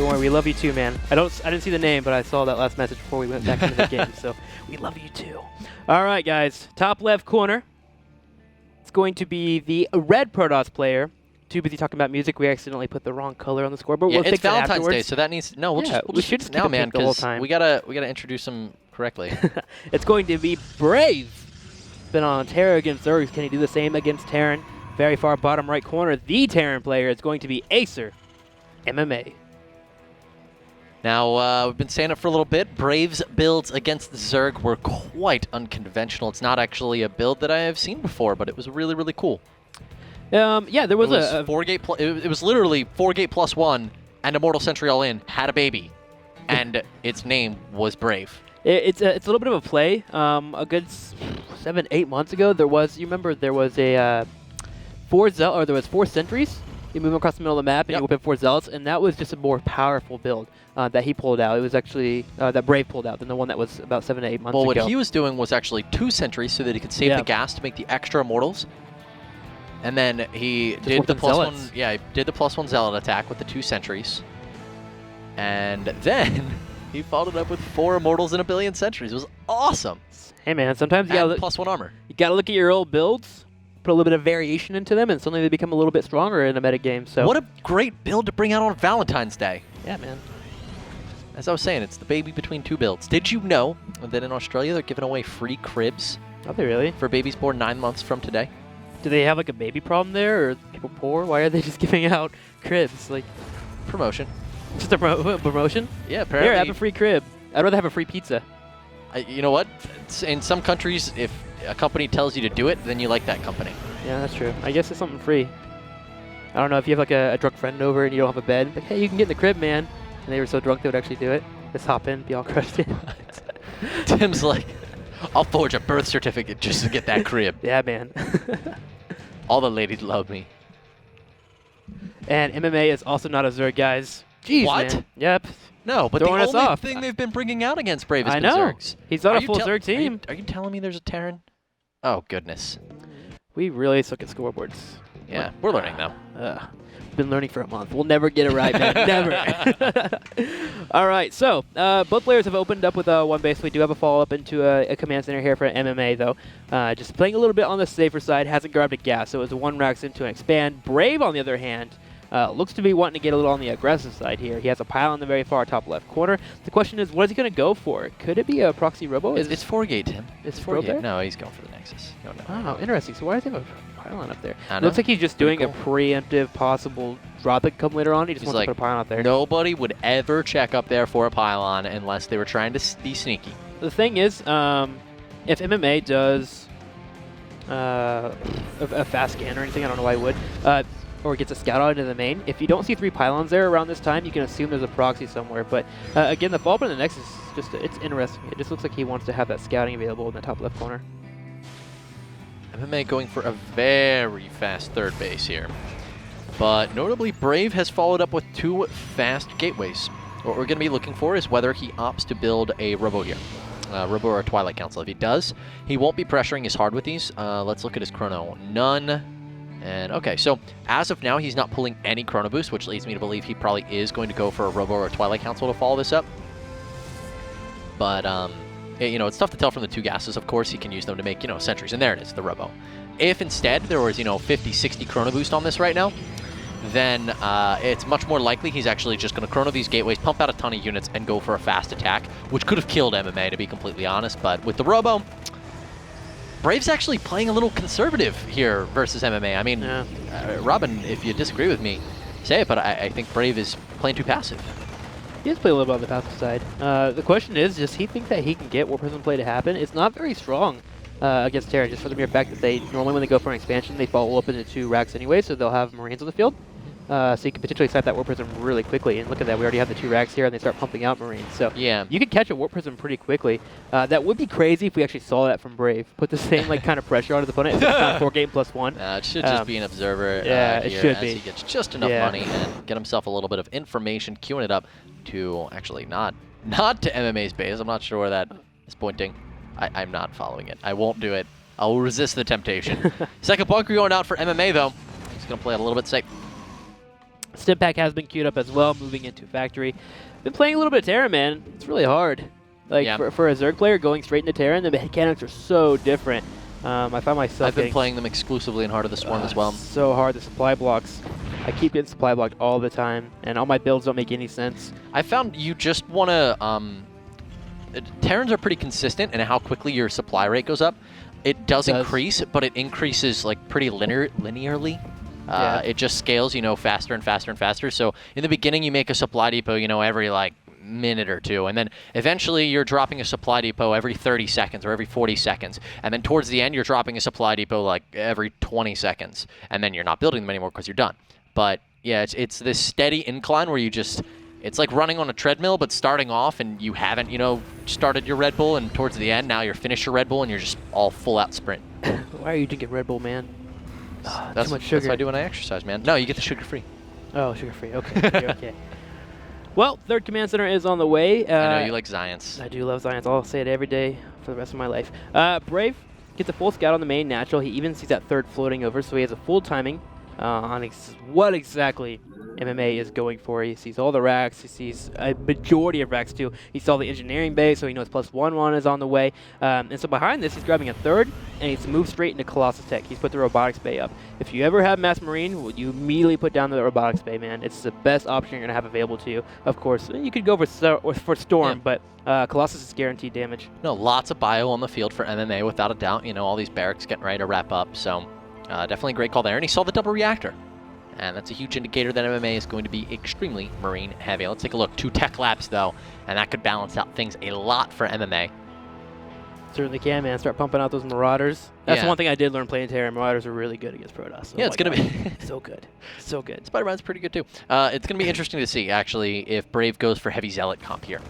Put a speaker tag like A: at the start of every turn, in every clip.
A: worry, we love you too, man. I didn't see the name, but I saw that last message before we went back into the game, so we love you too. All right, guys, top left corner. It's going to be the red Protoss player. Too busy talking about music, we accidentally put the wrong color on the scoreboard.
B: Yeah,
A: we'll
B: it's Valentine's
A: afterwards.
B: Day, so that needs no. We'll
A: should just
B: now, man,
A: the whole
B: because
A: time.
B: we gotta introduce them correctly.
A: It's going to be Brave. Been on Terra against Zergs. Can he do the same against Terran? Very far bottom right corner, the Terran player is going to be Acer, MMA.
B: Now, we've been saying it for a little bit. Braves builds against the Zerg were quite unconventional. It's not actually a build that I have seen before, but it was really, really cool.
A: Yeah, there was,
B: a 4-gate. It was literally 4-gate +1 and Immortal Sentry all in, had a baby, and its name was Brave.
A: It's a little bit of a play. A good 7-8 months ago, there was a 4 sentries. You move across the middle of the map and you whip in 4 zealots, and that was just a more powerful build that he pulled out. It was actually that Brave pulled out than the one that was about 7 to 8 months ago.
B: Well, what he was doing was actually 2 sentries so that he could save the gas to make the extra immortals. And then he did the +1. Yeah, he did the +1 zealot attack with the 2 sentries. And then he followed it up with 4 immortals and a billion sentries. It was awesome.
A: Hey man, sometimes you gotta
B: +1 armor.
A: You gotta look at your old builds, put a little bit of variation into them, and suddenly they become a little bit stronger in a metagame. So
B: what a great build to bring out on Valentine's Day.
A: Yeah, man.
B: As I was saying, it's the baby between 2 builds. Did you know that in Australia they're giving away free cribs?
A: Are they really?
B: For babies born 9 months from today.
A: Do they have like a baby problem there, or are people poor? Why are they just giving out cribs? Like
B: promotion.
A: Just a promotion?
B: Yeah, apparently.
A: Here, have a free crib. I'd rather have a free pizza.
B: You know what? In some countries, if a company tells you to do it, then you like that company.
A: Yeah, that's true. I guess it's something free. I don't know, if you have like a drunk friend over and you don't have a bed, like, hey, you can get in the crib, man. And they were so drunk they would actually do it. Just hop in, be all crushed in.
B: Tim's like, I'll forge a birth certificate just to get that crib.
A: Yeah, man.
B: All the ladies love me.
A: And MMA is also not a Zerg, guys. Jeez,
B: what?
A: Man. Yep.
B: No, but
A: throwing
B: the only thing they've been bringing out against Brave has been Zergs.
A: He's not a full Zerg team.
B: Are you telling me there's a Terran? Oh, goodness.
A: We really suck at scoreboards.
B: Yeah, we're learning now.
A: We've been learning for a month. We'll never get it right, man. Never. All right, so both players have opened up with 1 base. We do have a follow-up into a command center here for MMA, though. Just playing a little bit on the safer side. Hasn't grabbed a gas, so it was a 1 racks into an expand. Brave, on the other hand, looks to be wanting to get a little on the aggressive side here. He has a pile in the very far top left corner. The question is, what is he going to go for? Could it be a proxy robo?
B: It's 4-gate, Tim.
A: It's 4-gate?
B: No, he's going for the Nexus. No.
A: Oh, interesting. So why does he have a pylon up there?
B: It
A: looks like he's just doing a preemptive possible drop it come later on. He just wants to put a pylon up there.
B: Nobody would ever check up there for a pylon unless they were trying to be sneaky.
A: The thing is, if MMA does a fast scan or anything, I don't know why it would, or gets a scout out into the main, if you don't see 3 pylons there around this time, you can assume there's a proxy somewhere. But again, the follow-up in the Nexus is just, it's interesting. It just looks like he wants to have that scouting available in the top left corner.
B: MMA going for a very fast 3rd base here. But notably, Brave has followed up with 2 fast gateways. What we're going to be looking for is whether he opts to build a Robo here. Robo or a Twilight Council. If he does, he won't be pressuring as hard with these. Let's look at his chrono. None. And okay, so as of now, he's not pulling any chrono boost, which leads me to believe he probably is going to go for a Robo or a Twilight Council to follow this up. But, you know, it's tough to tell from the 2 gases. Of course, he can use them to make, you know, sentries. And there it is, the Robo. If instead there was, you know, 50, 60 chrono boost on this right now, then it's much more likely he's actually just going to chrono these gateways, pump out a ton of units, and go for a fast attack, which could have killed MMA, to be completely honest. But with the Robo, Brave's actually playing a little conservative here versus MMA. I mean, Robin, if you disagree with me, say it, but I think Brave is playing too passive.
A: He does play a little bit on the passive side. The question is, does he think that he can get War Prism play to happen? It's not very strong against Terra, just for the mere fact that they normally, when they go for an expansion, they follow up into 2 racks anyway, so they'll have Marines on the field. So you can potentially set that Warp Prism really quickly. And look at that, we already have the 2 racks here, and they start pumping out Marines. So
B: yeah,
A: you could catch a Warp Prism pretty quickly. That would be crazy if we actually saw that from Brave. Put the same like kind of pressure on his opponent. It's not 4-game +1.
B: It should just be an observer.
A: Yeah, it should be.
B: He gets just enough money and get himself a little bit of information, queuing it up to actually not to MMA's base. I'm not sure where that is pointing. I'm not following it. I won't do it. I'll resist the temptation. Second bunker going out for MMA though. He's gonna play it a little bit safe.
A: Stim pack has been queued up as well, moving into factory. Been playing a little bit of Terra, man. It's really hard. Like for a Zerg player, going straight into Terra, and the mechanics are so different. I found myself.
B: I've been playing them exclusively in Heart of the Swarm as well.
A: So hard. The supply blocks. I keep getting supply blocked all the time, and all my builds don't make any sense.
B: I found you just want to. Terrans are pretty consistent in how quickly your supply rate goes up. It does increase, but it increases like pretty linearly. It just scales, you know, faster and faster and faster. So in the beginning, you make a supply depot, you know, every like minute or two, and then eventually you're dropping a supply depot every 30 seconds or every 40 seconds, and then towards the end you're dropping a supply depot like every 20 seconds, and then you're not building them anymore because you're done. But yeah, it's this steady incline where you just, it's like running on a treadmill, but starting off and you haven't, you know, started your Red Bull, and towards the end now you're finished your Red Bull and you're just all full out sprint.
A: Why are you drinking Red Bull, man?
B: That's
A: too much sugar.
B: That's what I do when I exercise, man. No, you get the sugar free.
A: Oh, sugar free. Okay. You're okay. Well, third command center is on the way.
B: I know you like Zions.
A: I do love Zions. I'll say it every day for the rest of my life. Brave gets a full scout on the main natural. He even sees that third floating over, so he has a full timing on what exactly MMA is going for. He sees all the racks. He sees a majority of racks too. He saw the engineering bay, so he knows +1/1 is on the way. And so behind this, he's grabbing a third, and he's moved straight into Colossus Tech. He's put the robotics bay up. If you ever have Mass Marine, you immediately put down the robotics bay, man. It's the best option you're going to have available to you. Of course, you could go for Storm, but Colossus is guaranteed damage.
B: No, lots of bio on the field for MMA, without a doubt. You know, all these barracks getting ready to wrap up, so definitely a great call there. And he saw the double reactor. And that's a huge indicator that MMA is going to be extremely Marine heavy. Let's take a look. 2 tech labs, though, and that could balance out things a lot for MMA.
A: Certainly can, man. Start pumping out those Marauders. That's one thing I did learn playing Terra. Marauders are really good against Protoss. So
B: yeah, it's going to be
A: so good. So good.
B: Spider-Man's pretty good, too. It's going to be interesting to see, actually, if Brave goes for heavy Zealot comp here.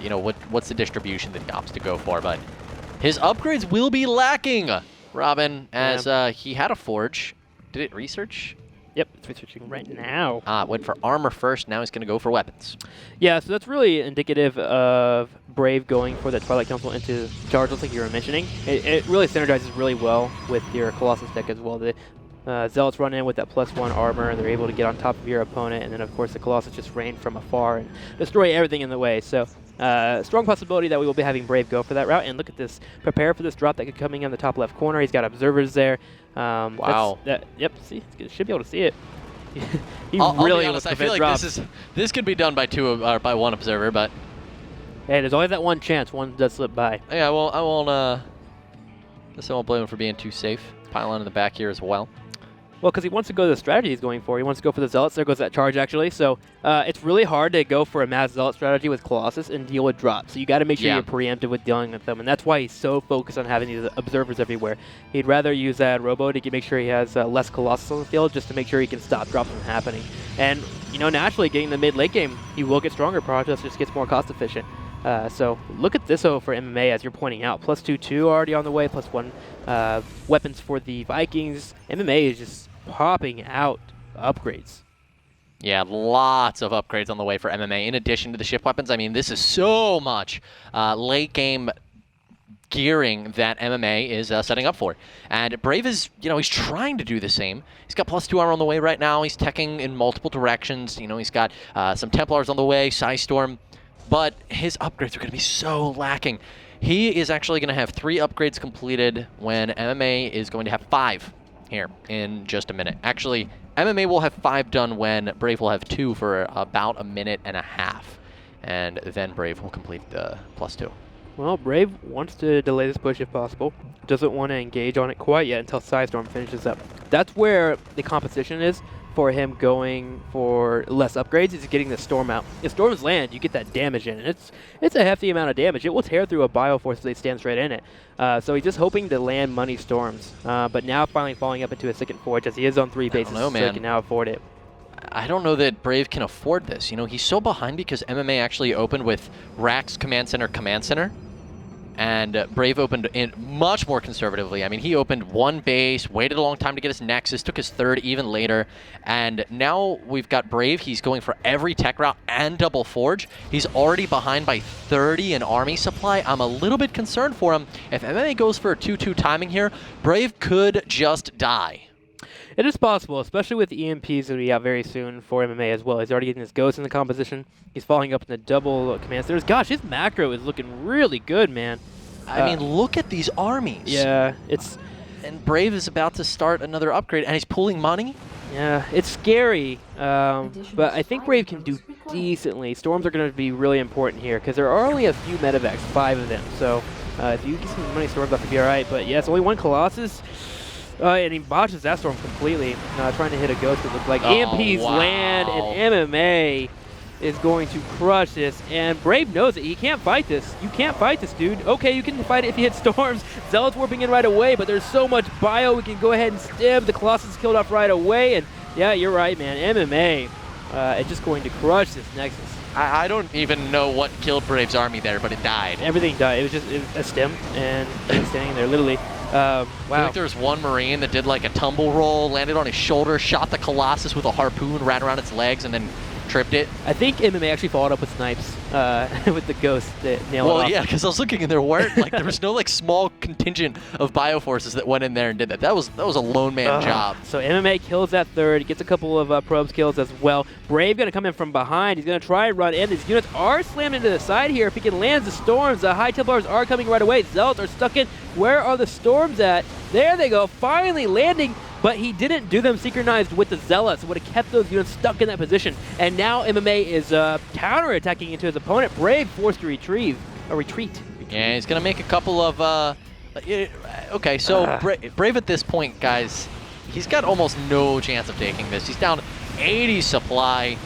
B: You know, what's the distribution that he opts to go for, but his upgrades will be lacking, Robin, as he had a Forge. Did it research?
A: Yep, it's researching right now.
B: Went for armor first, now he's going to go for weapons.
A: Yeah, so that's really indicative of Brave going for the Twilight Council into charge, like you were mentioning. It really synergizes really well with your Colossus deck as well. The Zealots run in with that +1 armor, and they're able to get on top of your opponent, and then of course the Colossus just rain from afar and destroy everything in the way. So strong possibility that we will be having Brave go for that route. And look at this, prepare for this drop that could coming in the top left corner. He's got observers there.
B: Wow.
A: Yep, see, should be able to see it. He
B: I'll
A: really
B: be honest, I feel like this could be done by by one observer, but
A: hey, there's always that one chance one does slip by.
B: Yeah, well, I won't blame him for being too safe. Pylon in the back here as well.
A: Well, because he wants to go to the strategy he's going for. He wants to go for the Zealots. There goes that charge, actually. So it's really hard to go for a mass Zealot strategy with Colossus and deal with drops. So you got to make sure you're preemptive with dealing with them. And that's why he's so focused on having these observers everywhere. He'd rather use that Robo to make sure he has less Colossus on the field, just to make sure he can stop drops from happening. And, you know, naturally, getting the mid-late game, he will get stronger. Protoss just gets more cost-efficient. So look at this for MMA, as you're pointing out. +2/2 already on the way, +1 weapons for the Vikings. MMA is just popping out upgrades.
B: Yeah, lots of upgrades on the way for MMA in addition to the shift weapons. I mean, this is so much late game gearing that MMA is setting up for. And Brave is, you know, he's trying to do the same. He's got +2 armor on the way right now. He's teching in multiple directions. You know, he's got some Templars on the way, Psystorm, but his upgrades are going to be so lacking. He is actually going to have 3 upgrades completed when MMA is going to have 5 here in just a minute. Actually, MMA will have 5 done when Brave will have 2 for about a minute and a half. And then Brave will complete the +2.
A: Well, Brave wants to delay this push if possible. Doesn't want to engage on it quite yet until Psystorm finishes up. That's where the competition is for him going for less upgrades, is getting the Storm out. If Storms land, you get that damage in, and it's a hefty amount of damage. It will tear through a Bioforce if they stand straight in it. So he's just hoping to land money Storms, but now finally falling up into a second Forge, as he is on 3 bases, so he can now afford it.
B: I don't know that Brave can afford this. You know, he's so behind because MMA actually opened with Rax, Command Center, and Brave opened in much more conservatively. I mean, he opened 1 base, waited a long time to get his Nexus, took his 3rd even later, and now we've got Brave. He's going for every tech route and double Forge. He's already behind by 30 in army supply. I'm a little bit concerned for him. If MMA goes for a 2-2 timing here, Brave could just die.
A: It is possible, especially with the EMPs that will be out very soon for MMA as well. He's already getting his ghost in the composition. He's following up in the double command centers. Gosh, his macro is looking really good, man.
B: I mean, look at these armies.
A: Yeah, it's...
B: And Brave is about to start another upgrade, and he's pulling money?
A: Yeah, it's scary, but I think Brave can do decently. Storms are going to be really important here, because there are only a few medevacs, 5 of them. So if you get some money, Storms ought to be all right. But yeah, it's only one Colossus. And he botches that storm completely, trying to hit a ghost. It looks like EMPs land, and MMA is going to crush this. And Brave knows it. He can't fight this. You can't fight this, dude. Okay, you can fight it if you hit storms. Zealot's warping in right away, but there's so much bio. We can go ahead and stim. The Colossus is killed off right away. And yeah, you're right, man. MMA is just going to crush this Nexus.
B: I don't even know what killed Brave's army there, but it died.
A: Everything died. It was a stim, and he was standing there literally. Wow.
B: I think there was one Marine that did like a tumble roll, landed on his shoulder, shot the Colossus with a harpoon, ran around its legs, and then tripped it.
A: I think MMA actually followed up with snipes with the ghost that nailed it off.
B: Well, yeah, because I was looking and there was no like small contingent of bioforces that went in there and did that. That was a lone man job.
A: So MMA kills that third, gets a couple of probes kills as well. Brave going to come in from behind. He's going to try and run in. These units are slammed into the side here. If he can land the storms, the high Templars are coming right away. Zealots are stuck in. Where are the storms at? There they go, finally landing. But he didn't do them synchronized with the Zealots. It would have kept those units stuck in that position. And now MMA is counter-attacking into his opponent. Brave forced to retreat.
B: Yeah, he's going to make a couple of... okay, so Brave at this point, guys, he's got almost no chance of taking this. He's down 80 supply.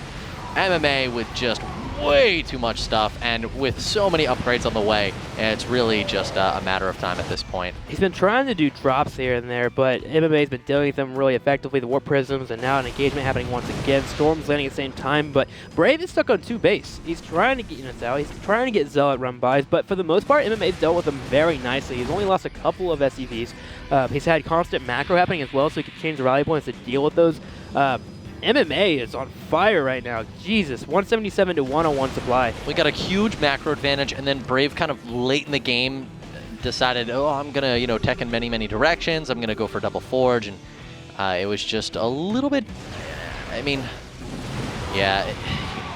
B: MMA with just way too much stuff, and with so many upgrades on the way, it's really just a matter of time at this point.
A: He's been trying to do drops here and there, but MMA's been dealing with them really effectively. The Warp Prisms, and now an engagement happening once again. Storms landing at the same time, but Brave is stuck on 2 base. He's trying to get units out. He's trying to get Zealot run-bys, but for the most part, MMA's dealt with them very nicely. He's only lost a couple of SCVs. He's had constant macro happening as well, so he can change the rally points to deal with those. MMA is on fire right now. Jesus, 177 to 101 supply.
B: We got a huge macro advantage, and then Brave kind of late in the game decided, oh, I'm going to, tech in many, many directions. I'm going to go for double forge, and it was just a little bit, I mean, yeah,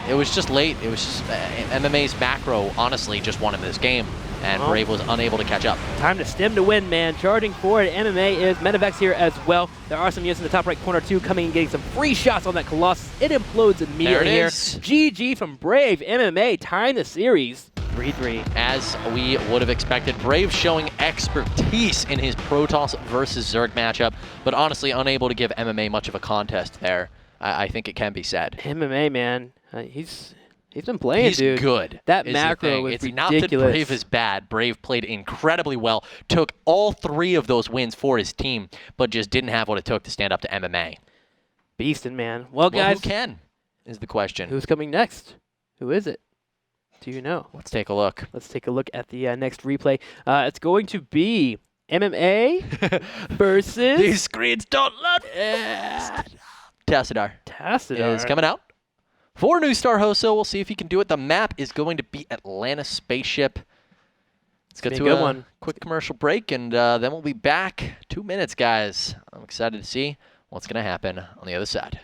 B: it was just late. It was just, MMA's macro honestly just won in this game, and Brave was unable to catch up.
A: Time to stim to win, man. Charging forward, MMA is medevacs here as well. There are some units in the top right corner too, coming and getting some free shots on that Colossus. It implodes immediately here. GG from Brave. MMA tying the series 3-3.
B: As we would have expected, Brave showing expertise in his Protoss versus Zerg matchup, but honestly unable to give MMA much of a contest there. I think it can be said.
A: MMA, man, he's been playing, dude.
B: He's good.
A: That macro was
B: it's
A: ridiculous.
B: Not that Brave is bad. Brave played incredibly well, took all 3 of those wins for his team, but just didn't have what it took to stand up to MMA.
A: Beastin', man. Well, guys.
B: Who can is the question.
A: Who's coming next? Who is it? Do you know?
B: Let's take a look.
A: Let's take a look at the next replay. It's going to be MMA versus...
B: These screens don't load. Tassadar is coming out for NSHOseo. We'll see if he can do it. The map is going to be Atlantis Spaceship. Let's get to a quick commercial break, and then we'll be back. 2 minutes, guys. I'm excited to see what's going to happen on the other side.